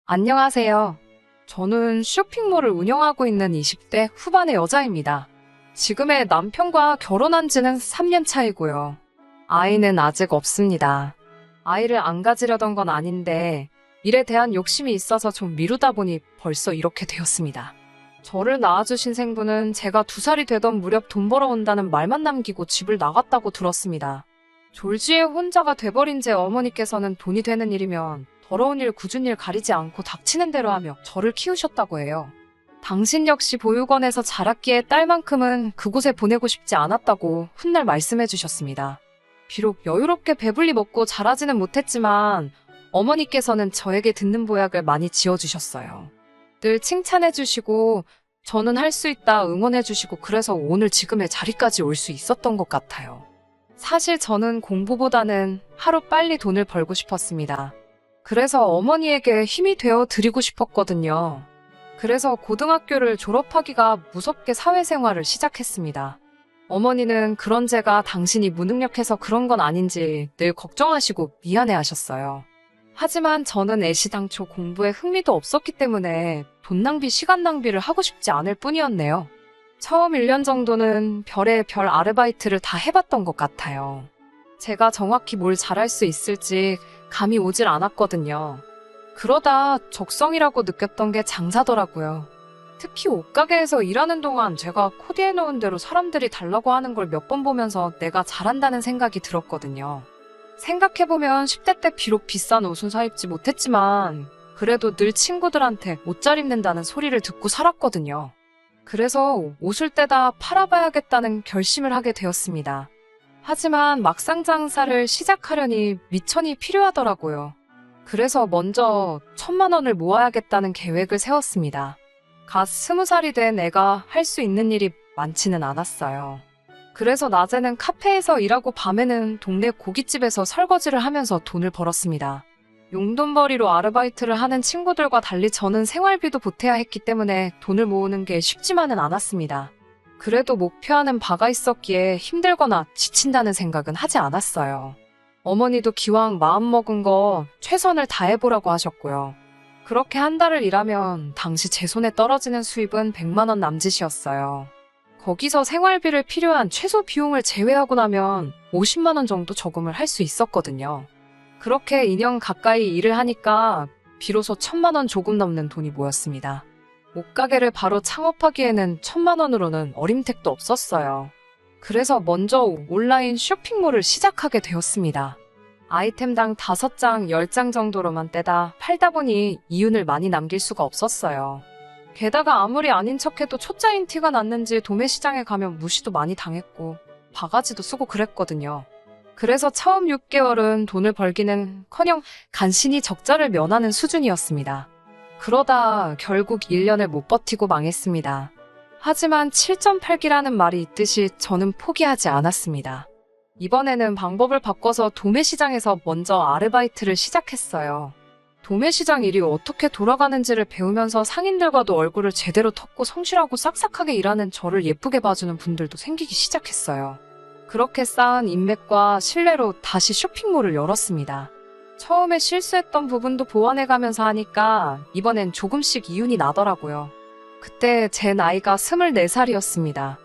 안녕하세요. 저는 쇼핑몰을 운영하고 있는 20대 후반의 여자입니다. 지금의 남편과 결혼한 지는 3년 차이고요. 아이는 아직 없습니다. 아이를 안 가지려던 건 아닌데 일에 대한 욕심이 있어서 좀 미루다 보니 벌써 이렇게 되었습니다. 저를 낳아주신 생부는 제가 2살이 되던 무렵 돈 벌어온다는 말만 남기고 집을 나갔다고 들었습니다. 졸지에 혼자가 돼버린 제 어머니께서는 돈이 되는 일이면 더러운 일, 굳은 일 가리지 않고 닥치는 대로 하며 저를 키우셨다고 해요. 당신 역시 보육원에서 자랐기에 딸만큼은 그곳에 보내고 싶지 않았다고 훗날 말씀해 주셨습니다. 비록 여유롭게 배불리 먹고 자라지는 못했지만 어머니께서는 저에게 듣는 보약을 많이 지어주셨어요. 늘 칭찬해 주시고 저는 할 수 있다 응원해 주시고 그래서 오늘 지금의 자리까지 올 수 있었던 것 같아요. 사실 저는 공부보다는 하루 빨리 돈을 벌고 싶었습니다. 그래서 어머니에게 힘이 되어 드리고 싶었거든요. 그래서 고등학교를 졸업하기가 무섭게 사회생활을 시작했습니다. 어머니는 그런 제가 당신이 무능력해서 그런 건 아닌지 늘 걱정하시고 미안해 하셨어요. 하지만 저는 애시당초 공부에 흥미도 없었기 때문에 돈 낭비, 시간 낭비를 하고 싶지 않을 뿐이었네요. 처음 1년 정도는 별의 별 아르바이트를 다 해봤던 것 같아요. 제가 정확히 뭘 잘할 수 있을지 감이 오질 않았거든요. 그러다 적성이라고 느꼈던 게 장사더라고요. 특히 옷가게에서 일하는 동안 제가 코디해놓은 대로 사람들이 달라고 하는 걸 몇 번 보면서 내가 잘한다는 생각이 들었거든요. 생각해보면 10대 때 비록 비싼 옷은 사입지 못했지만 그래도 늘 친구들한테 옷 잘 입는다는 소리를 듣고 살았거든요. 그래서 옷을 떼다 팔아봐야겠다는 결심을 하게 되었습니다. 하지만 막상 장사를 시작하려니 미천이 필요하더라고요. 그래서 먼저 1,000만 원을 모아야겠다는 계획을 세웠습니다. 갓 20살이 된 애가 할 수 있는 일이 많지는 않았어요. 그래서 낮에는 카페에서 일하고 밤에는 동네 고깃집에서 설거지를 하면서 돈을 벌었습니다. 용돈벌이로 아르바이트를 하는 친구들과 달리 저는 생활비도 보태야 했기 때문에 돈을 모으는 게 쉽지만은 않았습니다. 그래도 목표하는 바가 있었기에 힘들거나 지친다는 생각은 하지 않았어요. 어머니도 기왕 마음먹은 거 최선을 다해보라고 하셨고요. 그렇게 한 달을 일하면 당시 제 손에 떨어지는 수입은 100만 원 남짓이었어요. 거기서 생활비를 필요한 최소 비용을 제외하고 나면 50만 원 정도 저금을 할 수 있었거든요. 그렇게 2년 가까이 일을 하니까 비로소 1,000만 원 조금 넘는 돈이 모였습니다. 옷가게를 바로 창업하기에는 1,000만 원으로는 어림택도 없었어요. 그래서 먼저 온라인 쇼핑몰을 시작하게 되었습니다. 아이템당 5장, 10장 정도로만 떼다 팔다 보니 이윤을 많이 남길 수가 없었어요. 게다가 아무리 아닌 척해도 초짜인 티가 났는지 도매시장에 가면 무시도 많이 당했고 바가지도 쓰고 그랬거든요. 그래서 처음 6개월은 돈을 벌기는커녕 간신히 적자를 면하는 수준이었습니다. 그러다 결국 1년을 못 버티고 망했습니다. 하지만 7.8기라는 말이 있듯이 저는 포기하지 않았습니다. 이번에는 방법을 바꿔서 도매시장에서 먼저 아르바이트를 시작했어요. 도매시장 일이 어떻게 돌아가는지를 배우면서 상인들과도 얼굴을 제대로 텄고 성실하고 싹싹하게 일하는 저를 예쁘게 봐주는 분들도 생기기 시작했어요. 그렇게 쌓은 인맥과 신뢰로 다시 쇼핑몰을 열었습니다. 처음에 실수했던 부분도 보완해가면서 하니까 이번엔 조금씩 이윤이 나더라고요. 그때 제 나이가 24살이었습니다.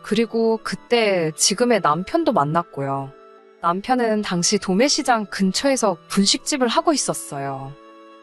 그리고 그때 지금의 남편도 만났고요. 남편은 당시 도매시장 근처에서 분식집을 하고 있었어요.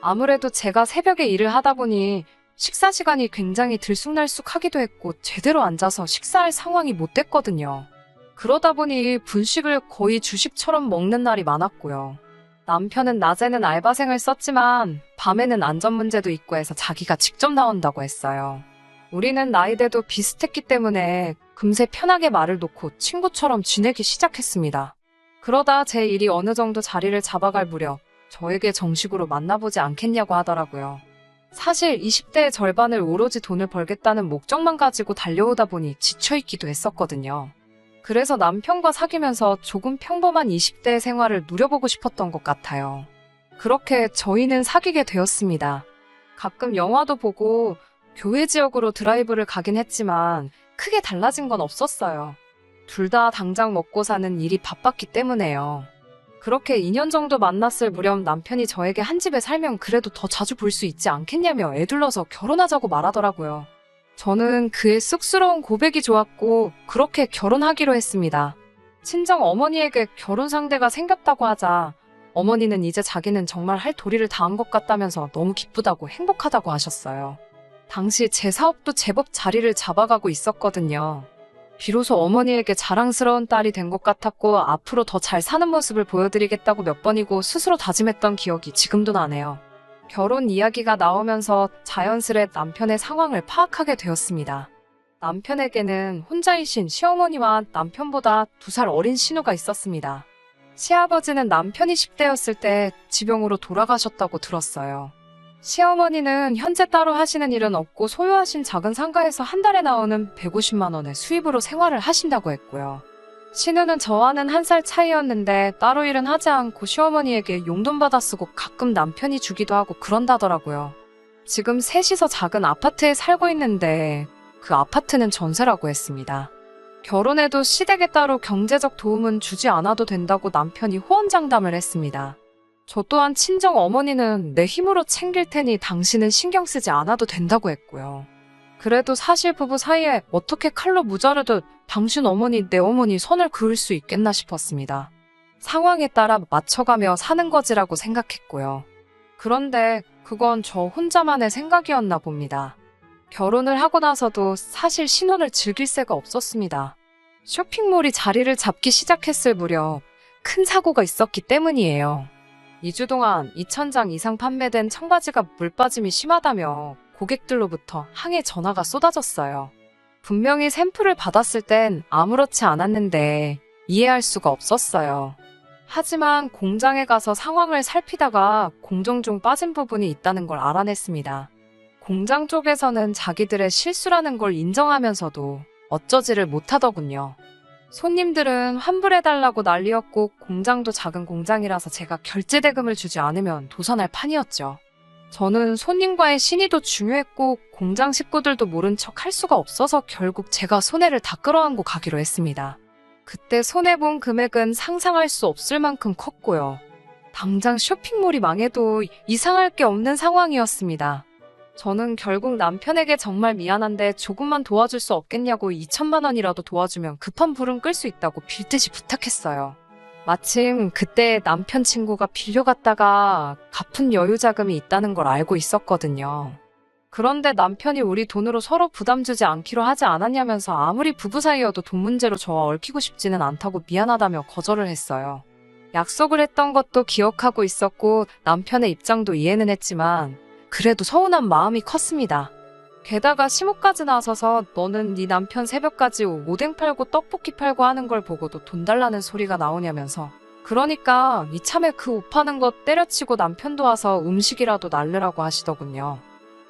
아무래도 제가 새벽에 일을 하다 보니 식사 시간이 굉장히 들쑥날쑥하기도 했고 제대로 앉아서 식사할 상황이 못 됐거든요. 그러다 보니 분식을 거의 주식처럼 먹는 날이 많았고요. 남편은 낮에는 알바생을 썼지만 밤에는 안전 문제도 있고 해서 자기가 직접 나온다고 했어요. 우리는 나이대도 비슷했기 때문에 금세 편하게 말을 놓고 친구처럼 지내기 시작했습니다. 그러다 제 일이 어느 정도 자리를 잡아갈 무렵 저에게 정식으로 만나보지 않겠냐고 하더라고요. 사실 20대의 절반을 오로지 돈을 벌겠다는 목적만 가지고 달려오다 보니 지쳐있기도 했었거든요. 그래서 남편과 사귀면서 조금 평범한 20대의 생활을 누려보고 싶었던 것 같아요. 그렇게 저희는 사귀게 되었습니다. 가끔 영화도 보고 교외 지역으로 드라이브를 가긴 했지만 크게 달라진 건 없었어요. 둘 다 당장 먹고 사는 일이 바빴기 때문에요. 그렇게 2년 정도 만났을 무렵 남편이 저에게 한 집에 살면 그래도 더 자주 볼 수 있지 않겠냐며 애둘러서 결혼하자고 말하더라고요. 저는 그의 쑥스러운 고백이 좋았고 그렇게 결혼하기로 했습니다. 친정 어머니에게 결혼 상대가 생겼다고 하자 어머니는 이제 자기는 정말 할 도리를 다한 것 같다면서 너무 기쁘다고 행복하다고 하셨어요. 당시 제 사업도 제법 자리를 잡아가고 있었거든요. 비로소 어머니에게 자랑스러운 딸이 된 것 같았고 앞으로 더 잘 사는 모습을 보여드리겠다고 몇 번이고 스스로 다짐했던 기억이 지금도 나네요. 결혼 이야기가 나오면서 자연스레 남편의 상황을 파악하게 되었습니다. 남편에게는 혼자이신 시어머니와 남편보다 2살 어린 신우가 있었습니다. 시아버지는 남편이 10대였을 때 지병으로 돌아가셨다고 들었어요. 시어머니는 현재 따로 하시는 일은 없고 소유하신 작은 상가에서 한 달에 나오는 150만 원의 수입으로 생활을 하신다고 했고요. 신우는 저와는 1살 차이였는데 따로 일은 하지 않고 시어머니에게 용돈 받아 쓰고 가끔 남편이 주기도 하고 그런다더라고요. 지금 셋이서 작은 아파트에 살고 있는데 그 아파트는 전세라고 했습니다. 결혼해도 시댁에 따로 경제적 도움은 주지 않아도 된다고 남편이 호언장담을 했습니다. 저 또한 친정 어머니는 내 힘으로 챙길 테니 당신은 신경 쓰지 않아도 된다고 했고요. 그래도 사실 부부 사이에 어떻게 칼로 무자르듯 당신 어머니 내 어머니 선을 그을 수 있겠나 싶었습니다. 상황에 따라 맞춰가며 사는 거지라고 생각했고요. 그런데 그건 저 혼자만의 생각이었나 봅니다. 결혼을 하고 나서도 사실 신혼을 즐길 새가 없었습니다. 쇼핑몰이 자리를 잡기 시작했을 무렵 큰 사고가 있었기 때문이에요. 2주 동안 2,000장 이상 판매된 청바지가 물빠짐이 심하다며 고객들로부터 항해 전화가 쏟아졌어요. 분명히 샘플을 받았을 땐 아무렇지 않았는데 이해할 수가 없었어요. 하지만 공장에 가서 상황을 살피다가 공정 중 빠진 부분이 있다는 걸 알아냈습니다. 공장 쪽에서는 자기들의 실수라는 걸 인정하면서도 어쩌지를 못하더군요. 손님들은 환불해달라고 난리였고 공장도 작은 공장이라서 제가 결제대금을 주지 않으면 도산할 판이었죠. 저는 손님과의 신의도 중요했고 공장 식구들도 모른 척 할 수가 없어서 결국 제가 손해를 다 끌어안고 가기로 했습니다. 그때 손해본 금액은 상상할 수 없을 만큼 컸고요. 당장 쇼핑몰이 망해도 이상할 게 없는 상황이었습니다. 저는 결국 남편에게 정말 미안한데 조금만 도와줄 수 없겠냐고 2천만 원이라도 도와주면 급한 불은 끌 수 있다고 빌듯이 부탁했어요. 마침 그때 남편 친구가 빌려갔다가 갚은 여유 자금이 있다는 걸 알고 있었거든요. 그런데 남편이 우리 돈으로 서로 부담 주지 않기로 하지 않았냐면서 아무리 부부 사이여도 돈 문제로 저와 얽히고 싶지는 않다고 미안하다며 거절을 했어요. 약속을 했던 것도 기억하고 있었고 남편의 입장도 이해는 했지만 그래도 서운한 마음이 컸습니다. 게다가 시모까지 나서서 너는 네 남편 새벽까지 오뎅 팔고 떡볶이 팔고 하는 걸 보고도 돈 달라는 소리가 나오냐면서 그러니까 이참에 그 옷 파는 거 때려치고 남편도 와서 음식이라도 날르라고 하시더군요.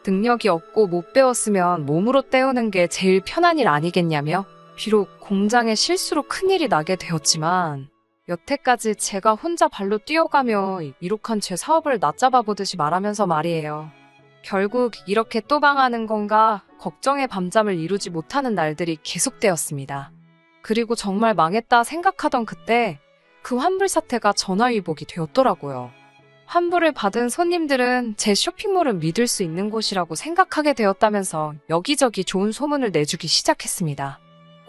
능력이 없고 못 배웠으면 몸으로 때우는 게 제일 편한 일 아니겠냐며 비록 공장의 실수로 큰일이 나게 되었지만 여태까지 제가 혼자 발로 뛰어가며 이룩한 제 사업을 낮잡아 보듯이 말하면서 말이에요. 결국 이렇게 또 망하는 건가 걱정의 밤잠을 이루지 못하는 날들이 계속되었습니다. 그리고 정말 망했다 생각하던 그때 그 환불 사태가 전화위복이 되었더라고요. 환불을 받은 손님들은 제 쇼핑몰은 믿을 수 있는 곳이라고 생각하게 되었다면서 여기저기 좋은 소문을 내주기 시작했습니다.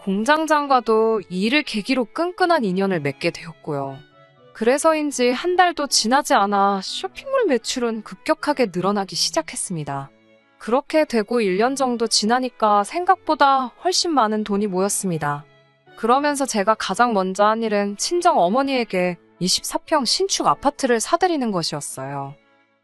공장장과도 이 일을 계기로 끈끈한 인연을 맺게 되었고요. 그래서인지 한 달도 지나지 않아 쇼핑몰 매출은 급격하게 늘어나기 시작했습니다. 그렇게 되고 1년 정도 지나니까 생각보다 훨씬 많은 돈이 모였습니다. 그러면서 제가 가장 먼저 한 일은 친정 어머니에게 24평 신축 아파트를 사드리는 것이었어요.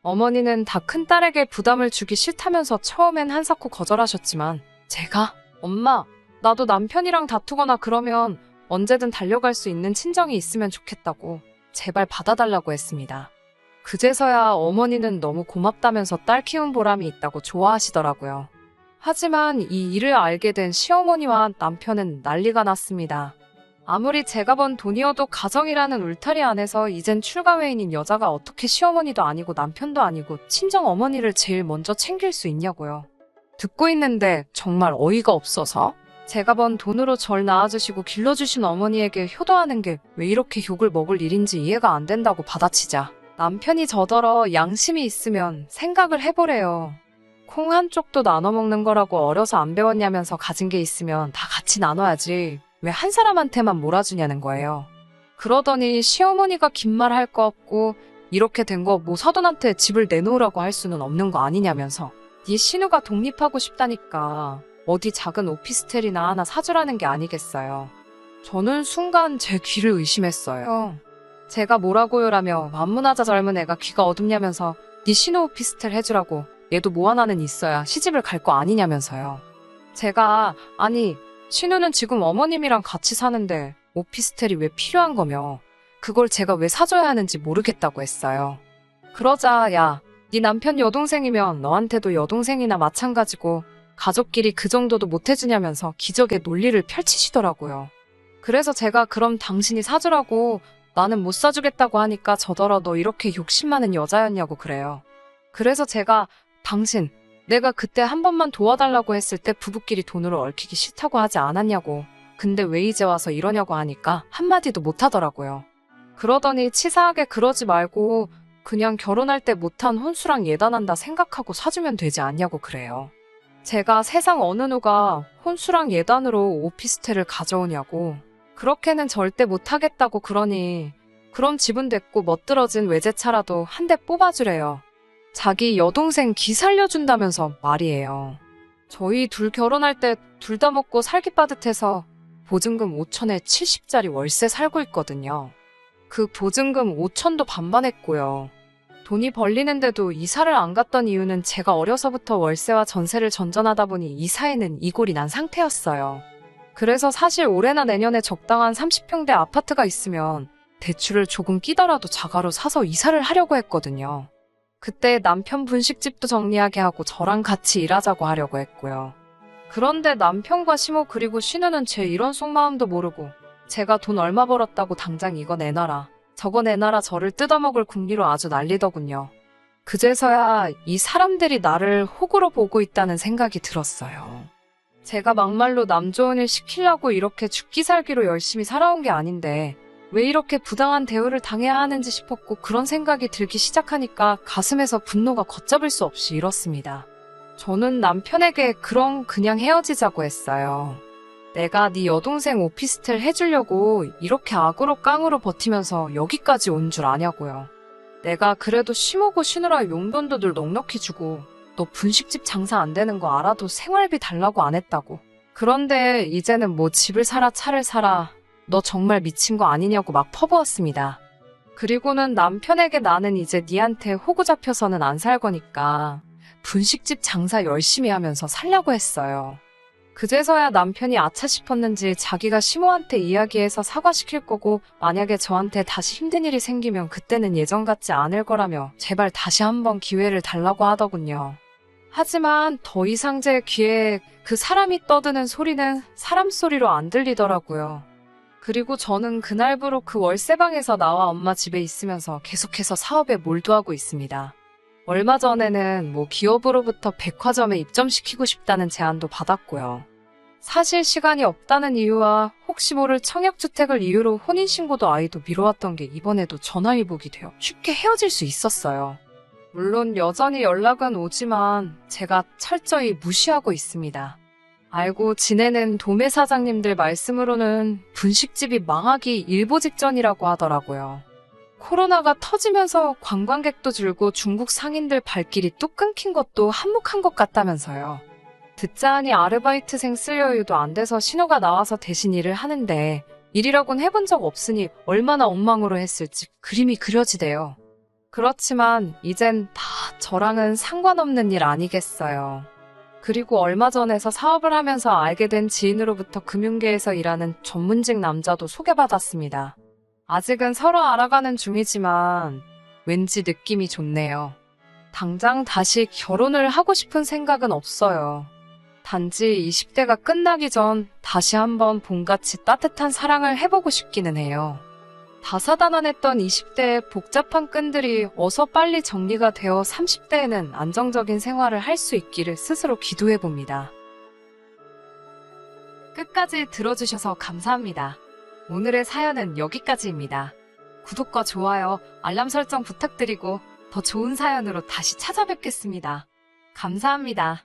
어머니는 다 큰딸에게 부담을 주기 싫다면서 처음엔 한사코 거절하셨지만 제가 엄마 나도 남편이랑 다투거나 그러면 언제든 달려갈 수 있는 친정이 있으면 좋겠다고 제발 받아달라고 했습니다. 그제서야 어머니는 너무 고맙다면서 딸 키운 보람이 있다고 좋아하시더라고요. 하지만 이 일을 알게 된 시어머니와 남편은 난리가 났습니다. 아무리 제가 번 돈이어도 가정이라는 울타리 안에서 이젠 출가회인인 여자가 어떻게 시어머니도 아니고 남편도 아니고 친정 어머니를 제일 먼저 챙길 수 있냐고요. 듣고 있는데 정말 어이가 없어서 제가 번 돈으로 절 낳아주시고 길러주신 어머니에게 효도하는 게 왜 이렇게 욕을 먹을 일인지 이해가 안 된다고 받아치자 남편이 저더러 양심이 있으면 생각을 해보래요. 콩 한 쪽도 나눠 먹는 거라고 어려서 안 배웠냐면서 가진 게 있으면 다 같이 나눠야지 왜 한 사람한테만 몰아주냐는 거예요. 그러더니 시어머니가 긴 말 할 거 없고 이렇게 된 거 뭐 사돈한테 집을 내놓으라고 할 수는 없는 거 아니냐면서 네 신우가 독립하고 싶다니까 어디 작은 오피스텔이나 하나 사주라는 게 아니겠어요. 저는 순간 제 귀를 의심했어요. 제가 뭐라고요라며 만문하자 젊은 애가 귀가 어둡냐면서 네 신우 오피스텔 해주라고 얘도 뭐 하나는 있어야 시집을 갈 거 아니냐면서요. 제가 아니 신우는 지금 어머님이랑 같이 사는데 오피스텔이 왜 필요한 거며 그걸 제가 왜 사줘야 하는지 모르겠다고 했어요. 그러자 야, 네 남편 여동생이면 너한테도 여동생이나 마찬가지고 가족끼리 그 정도도 못 해주냐면서 기적의 논리를 펼치시더라고요. 그래서 제가 그럼 당신이 사주라고 나는 못 사주겠다고 하니까 저더러 너 이렇게 욕심 많은 여자였냐고 그래요. 그래서 제가 당신 내가 그때 한 번만 도와달라고 했을 때 부부끼리 돈으로 얽히기 싫다고 하지 않았냐고 근데 왜 이제 와서 이러냐고 하니까 한마디도 못하더라고요. 그러더니 치사하게 그러지 말고 그냥 결혼할 때 못한 혼수랑 예단한다 생각하고 사주면 되지 않냐고 그래요. 제가 세상 어느 누가 혼수랑 예단으로 오피스텔을 가져오냐고 그렇게는 절대 못하겠다고 그러니 그럼 집은 됐고 멋들어진 외제차라도 한 대 뽑아주래요. 자기 여동생 기 살려준다면서 말이에요. 저희 둘 결혼할 때 둘 다 먹고 살기 빠듯해서 보증금 5천에 70짜리 월세 살고 있거든요. 그 보증금 5천도 반반했고요. 돈이 벌리는데도 이사를 안 갔던 이유는 제가 어려서부터 월세와 전세를 전전하다 보니 이사에는 이골이 난 상태였어요. 그래서 사실 올해나 내년에 적당한 30평대 아파트가 있으면 대출을 조금 끼더라도 자가로 사서 이사를 하려고 했거든요. 그때 남편 분식집도 정리하게 하고 저랑 같이 일하자고 하려고 했고요. 그런데 남편과 시모 그리고 신우는 제 이런 속마음도 모르고 제가 돈 얼마 벌었다고 당장 이거 내놔라 저거 내놔라 저를 뜯어먹을 궁리로 아주 난리더군요. 그제서야 이 사람들이 나를 호구로 보고 있다는 생각이 들었어요. 제가 막말로 남 좋은 일 시키려고 이렇게 죽기 살기로 열심히 살아온 게 아닌데 왜 이렇게 부당한 대우를 당해야 하는지 싶었고 그런 생각이 들기 시작하니까 가슴에서 분노가 걷잡을 수 없이 일었습니다. 저는 남편에게 그럼 그냥 헤어지자고 했어요. 내가 네 여동생 오피스텔 해주려고 이렇게 악으로 깡으로 버티면서 여기까지 온 줄 아냐고요. 내가 그래도 시모고 쉬느라 용돈도 늘 넉넉히 주고 너 분식집 장사 안 되는 거 알아도 생활비 달라고 안 했다고. 그런데 이제는 뭐 집을 사라 차를 사라 너 정말 미친 거 아니냐고 막 퍼부었습니다. 그리고는 남편에게 나는 이제 니한테 호구 잡혀서는 안 살 거니까 분식집 장사 열심히 하면서 살려고 했어요. 그제서야 남편이 아차 싶었는지 자기가 시모한테 이야기해서 사과시킬 거고 만약에 저한테 다시 힘든 일이 생기면 그때는 예전 같지 않을 거라며 제발 다시 한번 기회를 달라고 하더군요. 하지만 더 이상 제 귀에 그 사람이 떠드는 소리는 사람 소리로 안 들리더라고요. 그리고 저는 그날부로 그 월세방에서 나와 엄마 집에 있으면서 계속해서 사업에 몰두하고 있습니다. 얼마 전에는 기업으로부터 백화점에 입점시키고 싶다는 제안도 받았고요. 사실 시간이 없다는 이유와 혹시 모를 청약주택을 이유로 혼인신고도 아이도 미뤄왔던 게 이번에도 전화위복이 되어 쉽게 헤어질 수 있었어요. 물론 여전히 연락은 오지만 제가 철저히 무시하고 있습니다. 알고 지내는 도매 사장님들 말씀으로는 분식집이 망하기 일보 직전이라고 하더라고요. 코로나가 터지면서 관광객도 줄고 중국 상인들 발길이 뚝 끊긴 것도 한몫한 것 같다면서요. 듣자 하니 아르바이트생 쓸 여유도 안 돼서 신호가 나와서 대신 일을 하는데 일이라곤 해본 적 없으니 얼마나 엉망으로 했을지 그림이 그려지대요. 그렇지만 이젠 다 저랑은 상관없는 일 아니겠어요. 그리고 얼마 전에서 사업을 하면서 알게 된 지인으로부터 금융계에서 일하는 전문직 남자도 소개받았습니다. 아직은 서로 알아가는 중이지만 왠지 느낌이 좋네요. 당장 다시 결혼을 하고 싶은 생각은 없어요. 단지 20대가 끝나기 전 다시 한번 봄같이 따뜻한 사랑을 해보고 싶기는 해요. 다사다난했던 20대의 복잡한 끈들이 어서 빨리 정리가 되어 30대에는 안정적인 생활을 할 수 있기를 스스로 기도해봅니다. 끝까지 들어주셔서 감사합니다. 오늘의 사연은 여기까지입니다. 구독과 좋아요, 알람 설정 부탁드리고 더 좋은 사연으로 다시 찾아뵙겠습니다. 감사합니다.